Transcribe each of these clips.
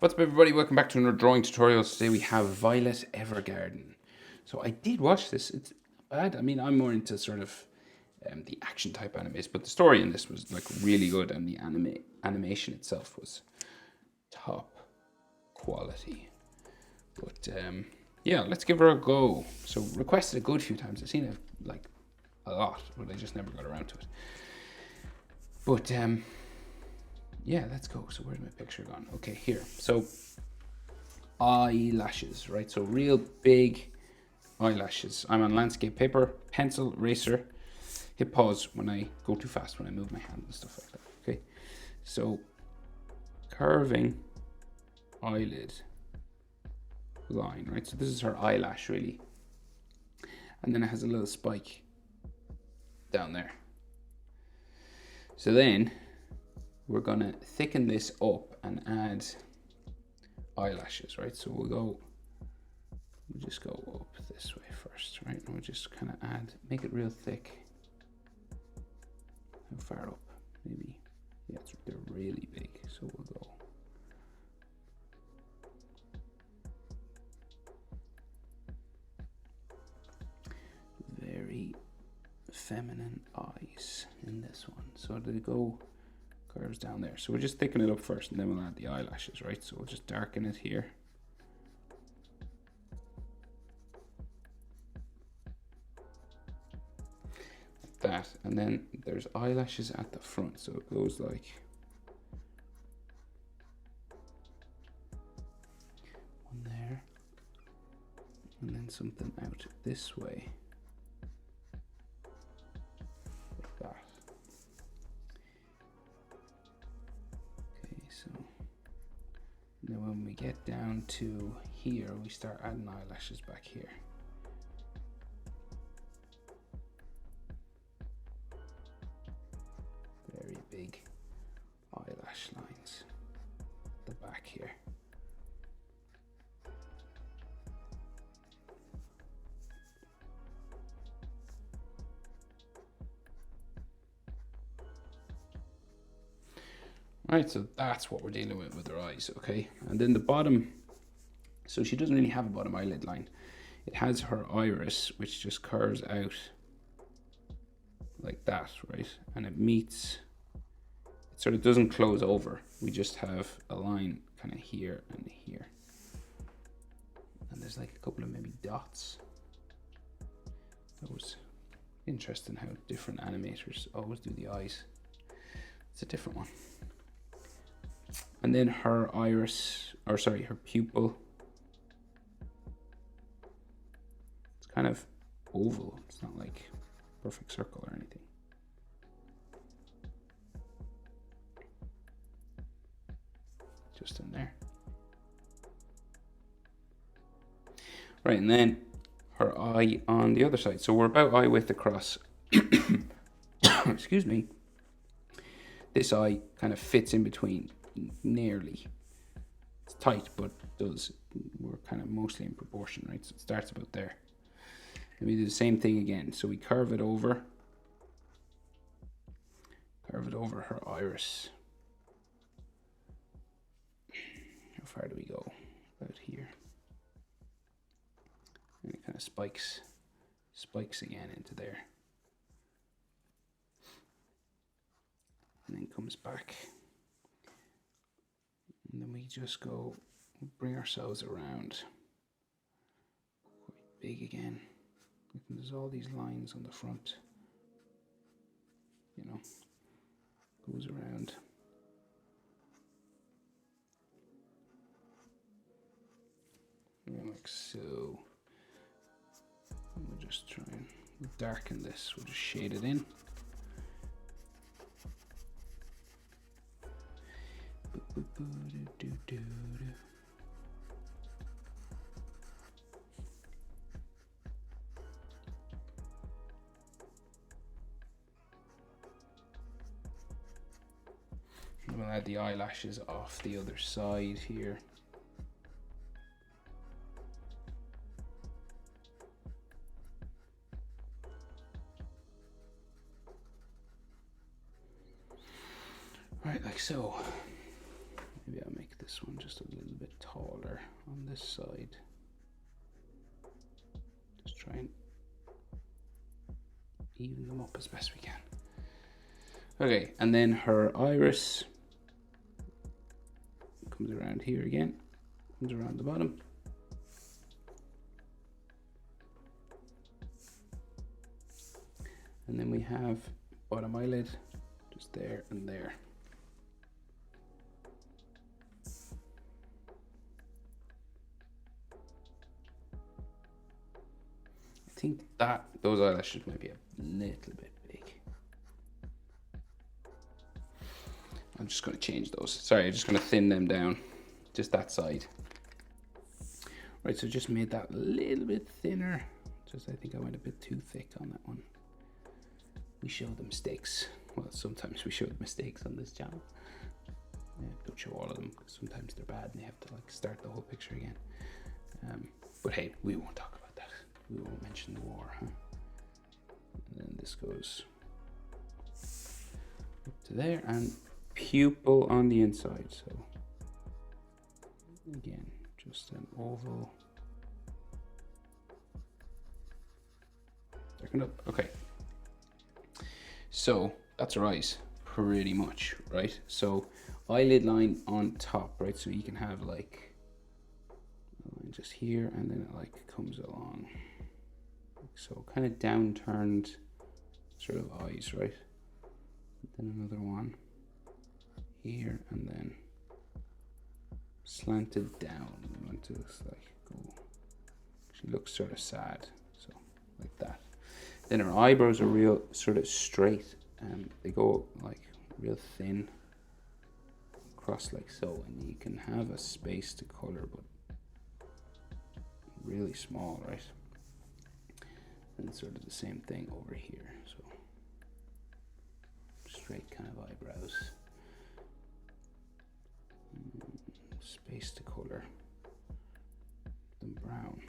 What's up, everybody? Welcome back to another drawing tutorial. Today we have Violet Evergarden. So I did watch this. It's not bad. I mean, I'm more into sort of the action type animes, but the story in this was like really good, and the animation itself was top quality. But yeah, let's give her a go. So requested a good few times. I've seen it like a lot, but I just never got around to it. But yeah, let's go. So where's my picture gone? Okay, here. So eyelashes, right? So real big eyelashes. I'm on landscape paper, pencil, eraser. Hit pause when I go too fast, when I move my hand and stuff like that. Okay, so curving eyelid line, right? So this is her eyelash really, and then it has a little spike down there. So then we're gonna thicken this up and add eyelashes, right? So we'll just go up this way first, right? And we'll just kind of make it real thick. How far up? Maybe, yeah, they're really big, so we'll go. Very feminine eyes in this one. So they go curves down there. So we'll just thicken it up first, and then we'll add the eyelashes, right? So we'll just darken it here. That, and then there's eyelashes at the front, so it goes like one there, and then something out this way like that. Okay, so then when we get down to here, we start adding eyelashes back here. Big eyelash lines at the back here. Right, so that's what we're dealing with her eyes, okay? And then the bottom, so she doesn't really have a bottom eyelid line. It has her iris, which just curves out like that, right? And it meets, sort of doesn't close over. We just have a line kind of here and here. And there's like a couple of maybe dots. That was interesting how different animators always do the eyes. It's a different one. And then her iris, or sorry, her pupil. It's kind of oval. It's not like perfect circle or anything. Just in there. Right, and then her eye on the other side. So we're about eye width across. Excuse me. This eye kind of fits in between, nearly. It's tight, but we're kind of mostly in proportion, right? So it starts about there. And we do the same thing again. So we curve it over her iris. How far do we go? About here. And it kind of spikes again into there. And then comes back. And then we just bring ourselves around. Quite big again. And there's all these lines on the front. You know, goes around. Like so. And we'll just try and darken this. We'll just shade it in. And we'll add the eyelashes off the other side here. Right, like so. Maybe I'll make this one just a little on this side. Just try and even them up as best we can. Okay, and then her iris comes around here again, comes around the bottom. And then we have bottom eyelid just there and there. I think that those eyelashes might be a little bit big. I'm just going to change those. Sorry, I'm just going to thin them down, just that side. Right, so just made that a little bit thinner. Just I think I went a bit too thick on that one. We show the mistakes. Well, sometimes we show the mistakes on this channel. Don't show all of them because sometimes they're bad and you have to like start the whole picture again. But hey, we won't talk about that. We won't mention the war, huh? And then this goes up to there, and pupil on the inside. So again, just an oval. Darken up. Okay. So that's her eyes, pretty much, right? So eyelid line on top, right? So you can have like a line just here, and then it like comes along. So kind of downturned sort of eyes, right? Then another one here, and then slanted down. We want to like go. She looks sort of sad, so like that. Then her eyebrows are real sort of straight, and they go like real thin across like so, and you can have a space to color, but really small, right? And sort of the same thing over here, so straight kind of eyebrows, space to color them brown.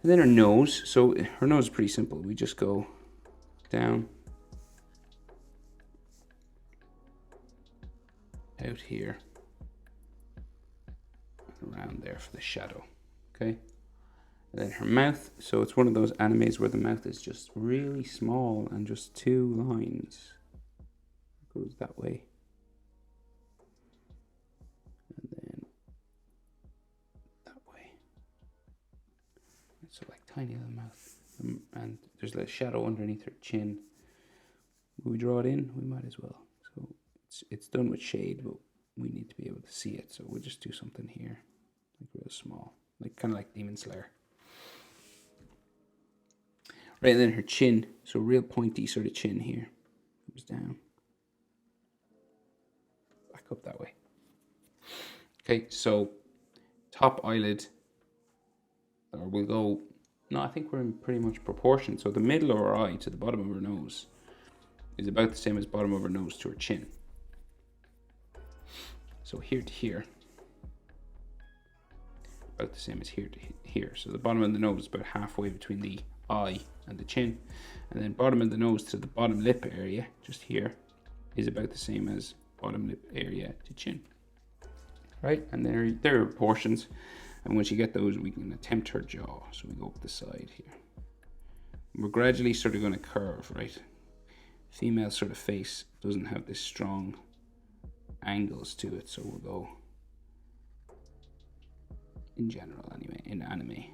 And then her nose. So her nose is pretty simple. We just go down, out here, and around there for the shadow. Okay. And then her mouth. So it's one of those animes where the mouth is just really small and just two lines. It goes that way. And then that way. So like tiny little mouth, and there's a shadow underneath her chin. Will we draw it in? We might as well. So it's done with shade, but we need to be able to see it. So we'll just do something here, like real small, like kind of like Demon Slayer. Right, and then her chin, so real pointy sort of chin here, comes down, back up that way. Okay, so top eyelid. Or we'll go, no, I think we're in pretty much proportion. So the middle of her eye to the bottom of her nose is about the same as bottom of her nose to her chin. So here to here, about the same as here to here. So the bottom of the nose is about halfway between the eye and the chin. And then bottom of the nose to the bottom lip area, just here, is about the same as bottom lip area to chin. Right, and there are proportions. And once you get those, we can attempt her jaw. So we go up the side here. And we're gradually sort of going to curve, right? Female sort of face doesn't have this strong angles to it. So we'll go, in general anyway, in anime,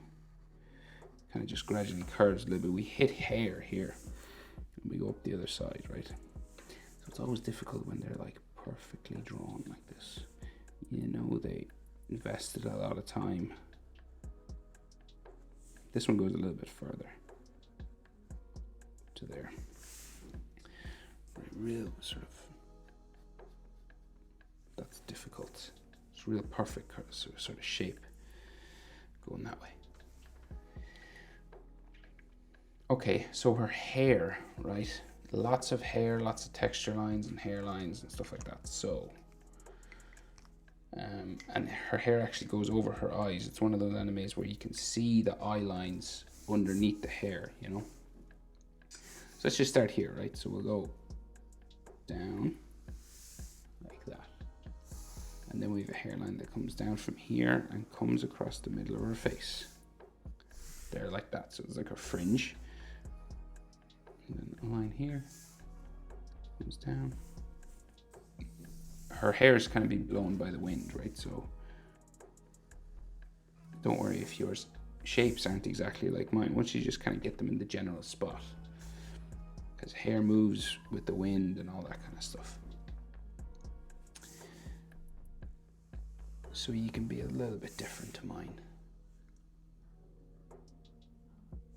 kind of just gradually curves a little bit. We hit hair here. And we go up the other side, right? So it's always difficult when they're like perfectly drawn like this. You know, they invested a lot of time. This one goes a little bit further to there. Real sort of, that's difficult. It's real perfect sort of shape going that way. Okay, so her hair, right? Lots of hair, lots of texture lines and hairlines and stuff like that. So and her hair actually goes over her eyes. It's one of those animes where you can see the eye lines underneath the hair, you know. So let's just start here, right? So we'll go down like that. then we have a hairline that comes down from here and comes across the middle of her face. There, like that. So it's like a fringe. And then a line here comes down. Her hair is kind of being blown by the wind, right? So don't worry if yours shapes aren't exactly like mine. Once you just kind of get them in the general spot, because hair moves with the wind and all that kind of stuff. So you can be a little bit different to mine.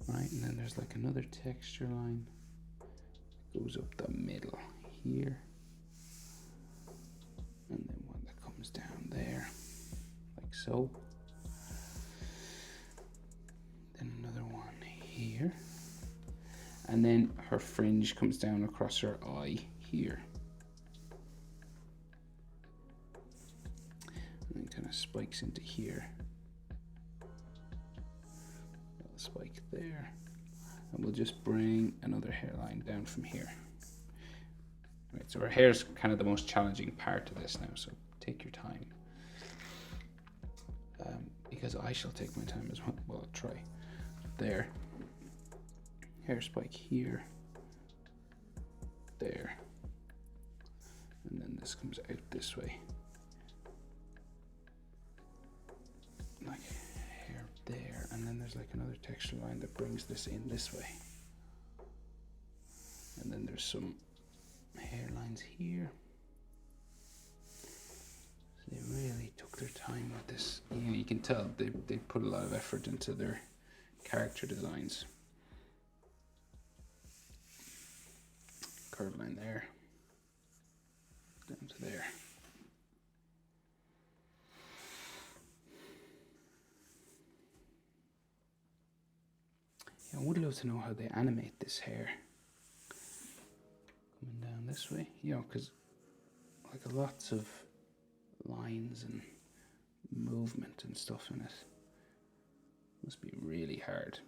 Right, and then there's like another texture line that goes up the middle here. And then one that comes down there, like so. Then another one here. And then her fringe comes down across her eye here. And then kind of spikes into here. Little spike there. And we'll just bring another hairline down from here. Right, so her hair is kind of the most challenging part of this now, so take your time. Because I shall take my time as well. Well, I'll try. There. Hair spike here. There. And then this comes out this way. Like hair there. And then there's like another texture line that brings this in this way. And then there's some hairlines here. So they really took their time with this. You can tell they put a lot of effort into their character designs. Curve line there, down to there. Yeah, I would love to know how they animate this hair. Coming down this way, you know, because like lots of lines and movement and stuff in it. Must be really hard.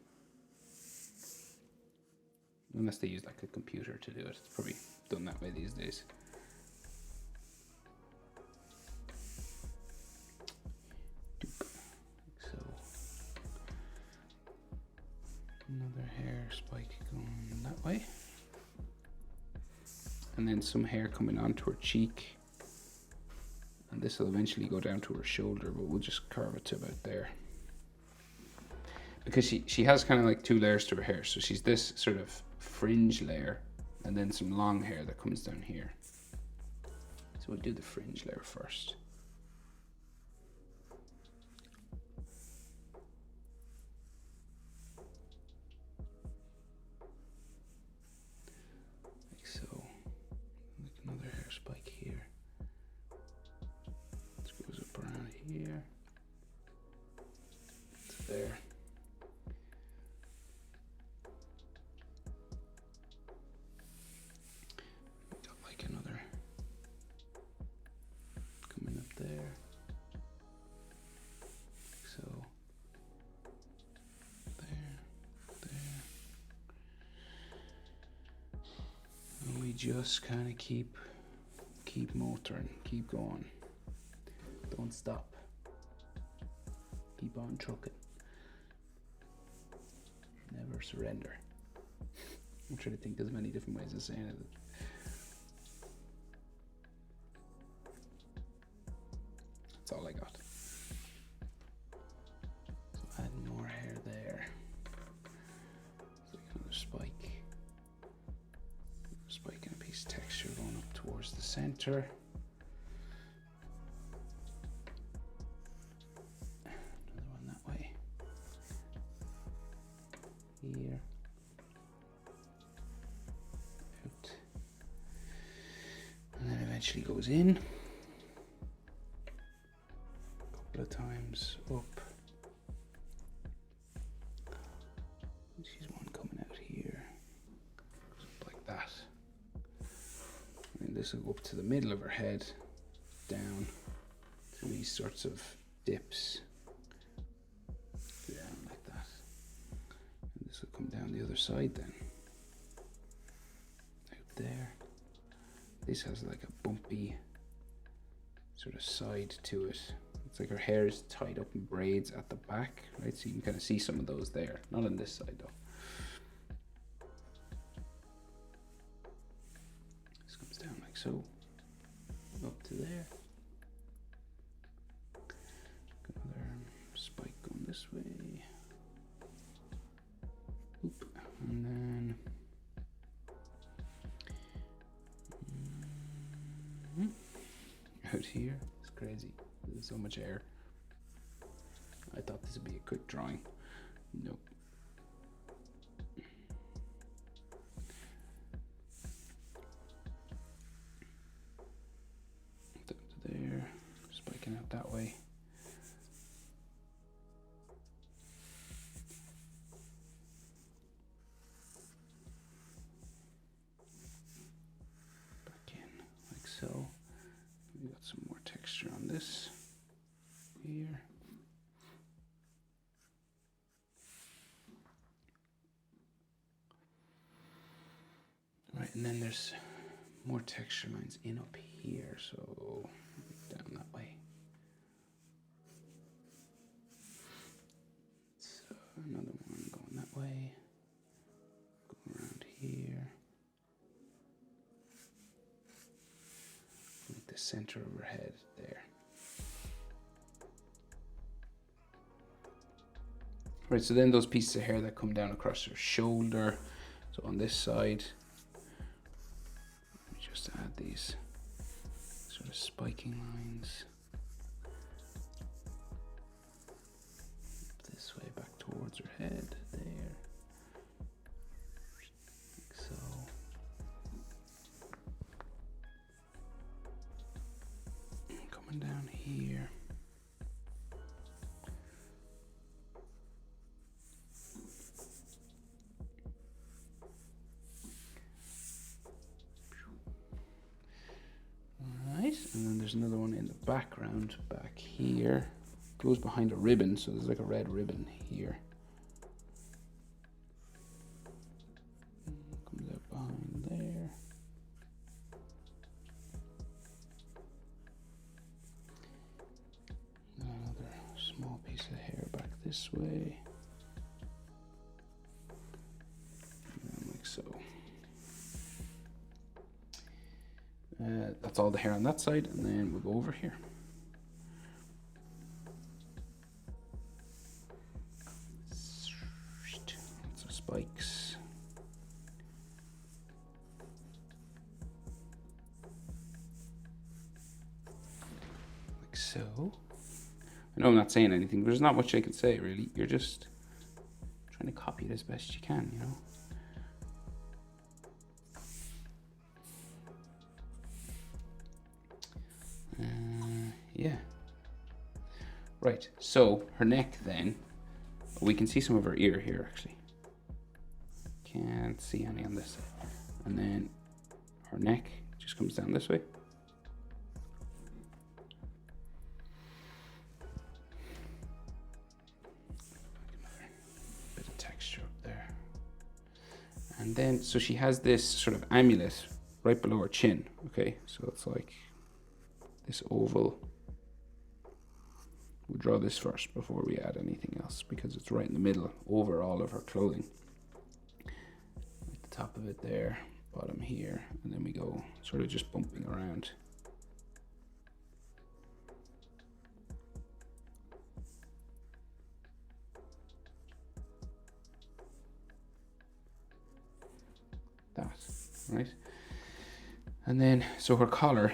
Unless they use like a computer to do it. It's probably done that way these days. Like so. Another hair spike going that way. And then some hair coming onto her cheek. And this will eventually go down to her shoulder, but we'll just carve it to about there. Because she has kind of like two layers to her hair. So she's this sort of fringe layer and then some long hair that comes down here. So we'll do the fringe layer first. Like so. Like another hair spike here. This goes up around here. To there. Another coming up there, like so, there, and we just kind of keep motoring, keep going, don't stop, keep on trucking, never surrender. I'm trying to think there's many different ways of saying it. That's all I got. So add more hair there. So another spike. Spike and a piece of texture going up towards the center. Another one that way. Here. Out. And then eventually goes in. Of times up. She's one coming out here. Goes up like that. And this will go up to the middle of her head, down to these sorts of dips. Down like that. And this will come down the other side then. Out there. This has like a bumpy sort of side to it. It's like her hair is tied up in braids at the back, right? So you can kind of see some of those there. Not on this side though. This comes down like so, up to there. Another spike going this way. Oop. And then out here. It's crazy. There's so much air. I thought this would be a quick drawing. Nope. Down to there. Spiking out that way. Back in like so. We got some more texture on this here. Right, and then there's more texture lines in up here, so down that way. So another one going that way. Go around here. Like the center of her head there. Right, so then those pieces of hair that come down across her shoulder. So on this side, just add these sort of spiking lines. This way back towards her head, there. Like so. Coming down here. And then there's another one in the background back here. Goes behind a ribbon, so there's like a red ribbon here. Comes out behind there. Another small piece of hair back this way. And like so. That's all the hair on that side, and then we'll go over here. Lots of spikes. Like so. I know I'm not saying anything, but there's not much I can say, really. You're just trying to copy it as best you can, you know? Yeah. Right, so her neck then, we can see some of her ear here actually. Can't see any on this side. And then her neck just comes down this way. Bit of texture up there. And then, so she has this sort of amulet right below her chin, okay? So it's like this oval. We'll draw this first before we add anything else because it's right in the middle over all of her clothing. At the top of it there, bottom here, and then we go sort of just bumping around. That, right? And then, so her collar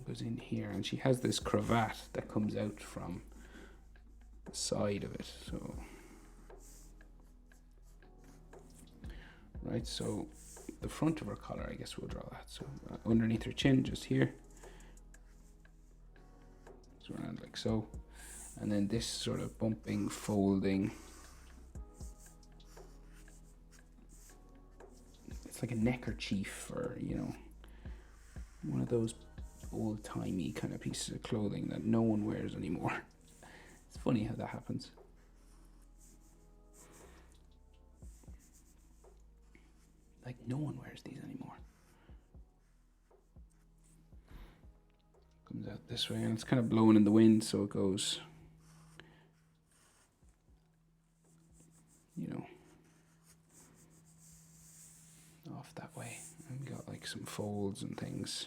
goes in here, and she has this cravat that comes out from the side of it. So, right, so the front of her collar, I guess we'll draw that. So underneath her chin, just here, so around like so, and then this sort of bumping, folding. It's like a neckerchief, or you know, one of those old-timey kind of pieces of clothing that no one wears anymore. It's funny how that happens. Like no one wears these anymore. this way, and it's kind of blowing in the wind, so it goes, you know, off that way. And we got like some folds and things.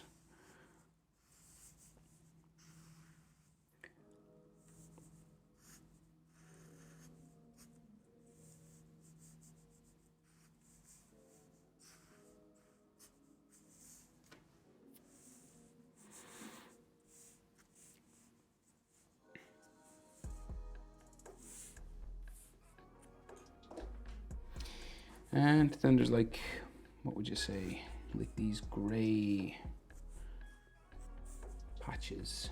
And then there's like, what would you say, like these gray patches.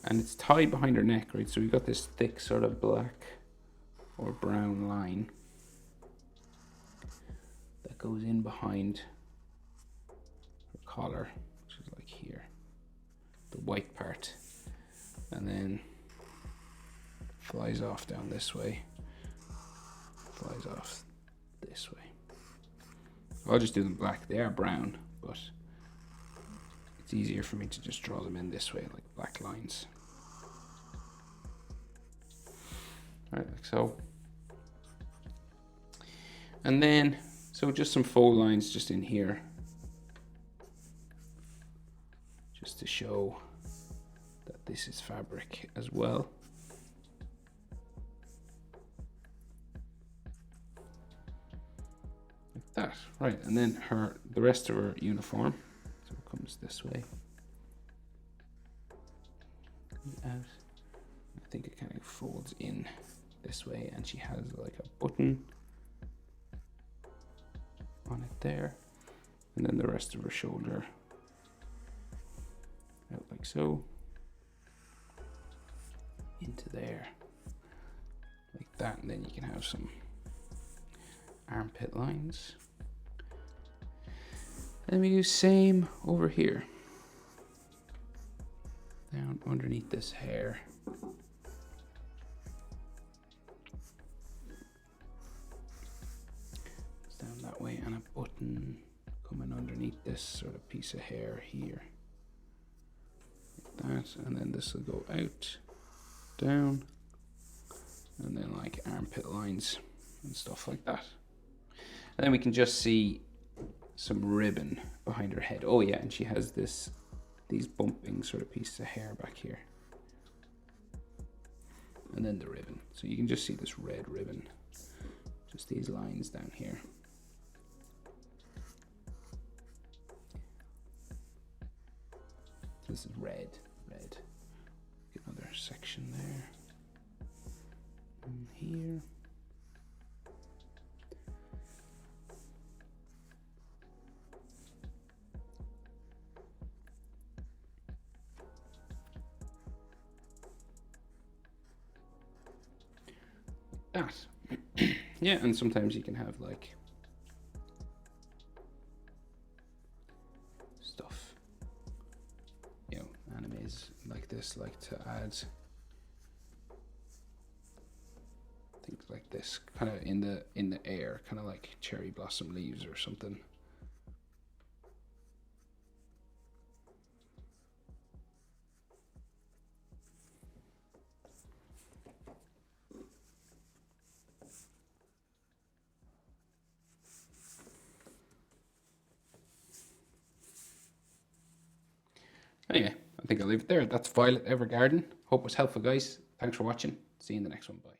And it's tied behind her neck, right? So we've got this thick sort of black or brown line that goes in behind her collar, which is like here, the white part, and then flies off down this way, flies off this way. I'll just do them black. They are brown, but it's easier for me to just draw them in this way, like black lines. Right, like so. And then, so just some fold lines just in here, just to show that this is fabric as well. Like that, right, and then the rest of her uniform, so it comes this way. Out. I think it kind of folds in this way, and she has like a button on it there, and then the rest of her shoulder out like so, into there, like that, and then you can have some armpit lines. And we do same over here, down underneath this hair. Down that way, and a button coming underneath this sort of piece of hair here. Like that, and then this will go out, down, and then like armpit lines and stuff like that. And then we can just see some ribbon behind her head. Oh yeah, and she has these bumping sort of pieces of hair back here. And then the ribbon. So you can just see this red ribbon, just these lines down here. This is red. Another section there. And here. That. Yeah, and sometimes you can have like stuff. You know, animes like this like to add things like this, kind of in the air, kind of like cherry blossom leaves or something. Anyway, I think I'll leave it there. That's Violet Evergarden. Hope it was helpful, guys. Thanks for watching. See you in the next one. Bye.